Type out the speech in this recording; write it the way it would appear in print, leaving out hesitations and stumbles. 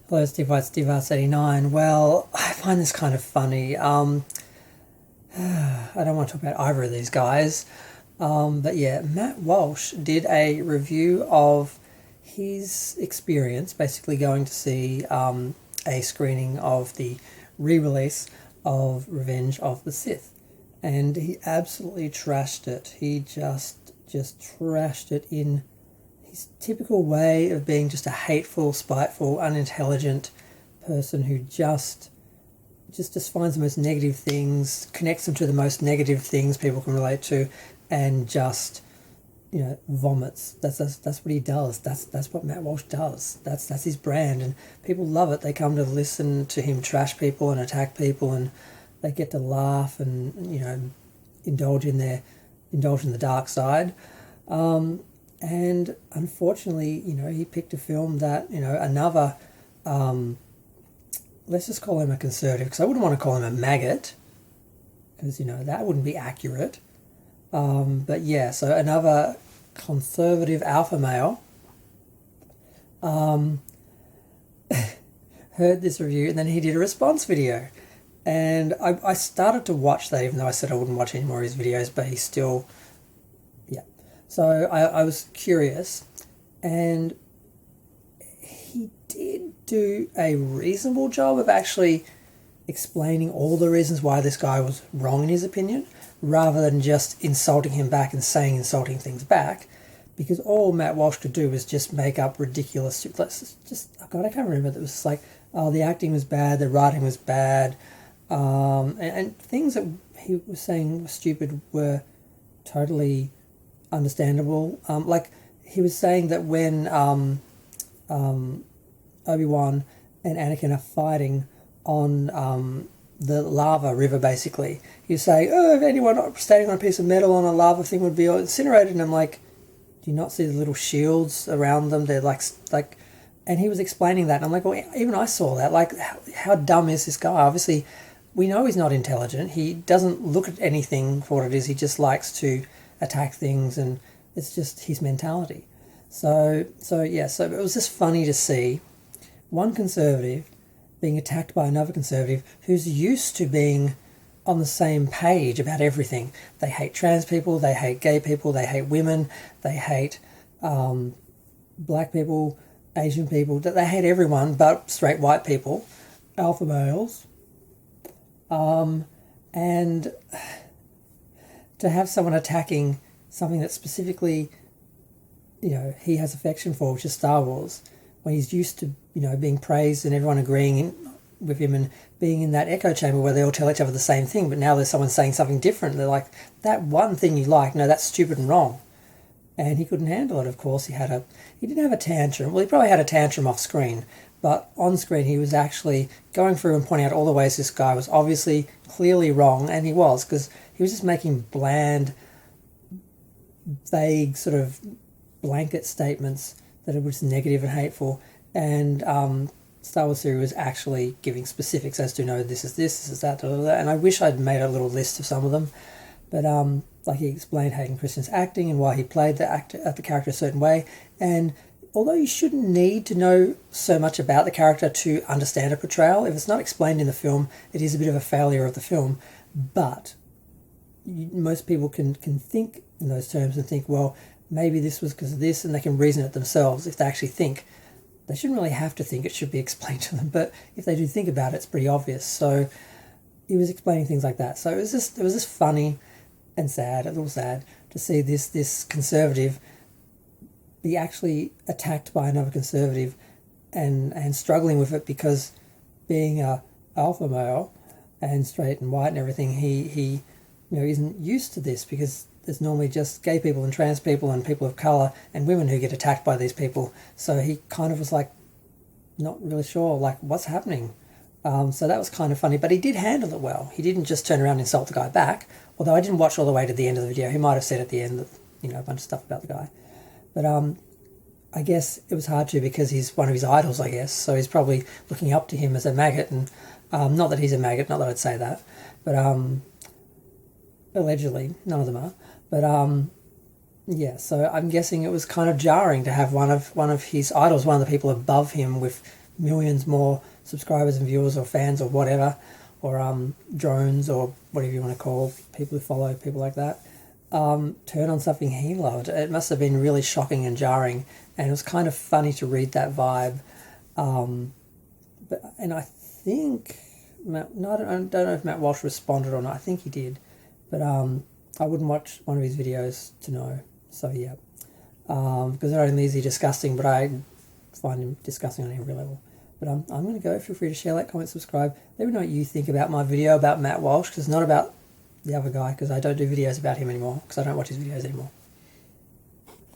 Hello, Steve White, Steve Arts 89. Well, I find this kind of funny. I don't want to talk about either of these guys. But yeah, Matt Walsh did a review of his experience, basically going to see a screening of the re-release of Revenge of the Sith. And he absolutely trashed it. He just trashed it in his typical way of being just a hateful, spiteful, unintelligent person who just finds the most negative things, connects them to the most negative things people can relate to, and just vomits. That's what he does. That's what Matt Walsh does. That's his brand, and people love it. They come to listen to him trash people and attack people, and they get to laugh and indulge in the dark side. And unfortunately, he picked a film that, another, let's just call him a conservative, because I wouldn't want to call him a maggot, because, that wouldn't be accurate. But yeah, so another conservative alpha male heard this review, and then he did a response video. And I started to watch that, even though I said I wouldn't watch any more of his videos, but he still, yeah. So I was curious, and he did do a reasonable job of actually explaining all the reasons why this guy was wrong in his opinion, rather than just insulting him back and saying insulting things back, because all Matt Walsh could do was just make up ridiculous, God, I can't remember, it was like, oh, the acting was bad, the writing was bad, and things that he was saying were stupid were totally understandable. Like, he was saying that when Obi-Wan and Anakin are fighting on the lava river, basically, he's saying, oh, if anyone standing on a piece of metal on a lava thing would be incinerated, and I'm like, do you not see the little shields around them? They're like, and he was explaining that, and I'm like, well, even I saw that. Like, how dumb is this guy? Obviously, we know he's not intelligent. He doesn't look at anything for what it is. He just likes to attack things, and it's just his mentality. So it was just funny to see one conservative being attacked by another conservative who's used to being on the same page about everything. They hate trans people, they hate gay people, they hate women, they hate black people, Asian people, they hate everyone but straight white people, alpha males. And to have someone attacking something that specifically, he has affection for, which is Star Wars, when he's used to, being praised and everyone agreeing with him and being in that echo chamber where they all tell each other the same thing, but now there's someone saying something different. They're like, that one thing you like, no, that's stupid and wrong. And he couldn't handle it, of course. He didn't have a tantrum. Well, he probably had a tantrum off screen, but on screen he was actually going through and pointing out all the ways this guy was obviously clearly wrong, and he was, because he was just making bland, vague, sort of blanket statements that it was negative and hateful, and Star Wars theory was actually giving specifics as to, this is that, blah, blah, blah. And I wish I'd made a little list of some of them, but like, he explained Hayden Christensen's acting and why he played the character a certain way, and although you shouldn't need to know so much about the character to understand a portrayal, if it's not explained in the film, it is a bit of a failure of the film. But most people can think in those terms and think, well, maybe this was because of this, and they can reason it themselves if they actually think. They shouldn't really have to think, it should be explained to them, but if they do think about it, it's pretty obvious. So he was explaining things like that. So it was just funny and sad, a little sad, to see this conservative be actually attacked by another conservative and struggling with it, because being a alpha male and straight and white and everything, he isn't used to this, because there's normally just gay people and trans people and people of colour and women who get attacked by these people. So he kind of was like, not really sure, like, what's happening. So that was kind of funny, but he did handle it well. He didn't just turn around and insult the guy back, although I didn't watch all the way to the end of the video. He might have said at the end that, a bunch of stuff about the guy. But I guess it was hard to, because he's one of his idols, I guess, so he's probably looking up to him as a maggot, and not that he's a maggot, not that I'd say that, but allegedly, none of them are, but so I'm guessing it was kind of jarring to have one of his idols, one of the people above him, with millions more subscribers and viewers or fans or whatever, or drones or whatever you want to call people who follow people like that, turn on something he loved. It must have been really shocking and jarring, and it was kind of funny to read that vibe. And I think I don't know if Matt Walsh responded or not. I think he did, but I wouldn't watch one of his videos to know. So yeah, because not only is he disgusting, but I find him disgusting on every level. But I'm going to go. Feel free to share, like, comment, subscribe. Let me know what you think about my video about Matt Walsh, because it's not about the other guy, because I don't do videos about him anymore, because I don't watch his videos anymore.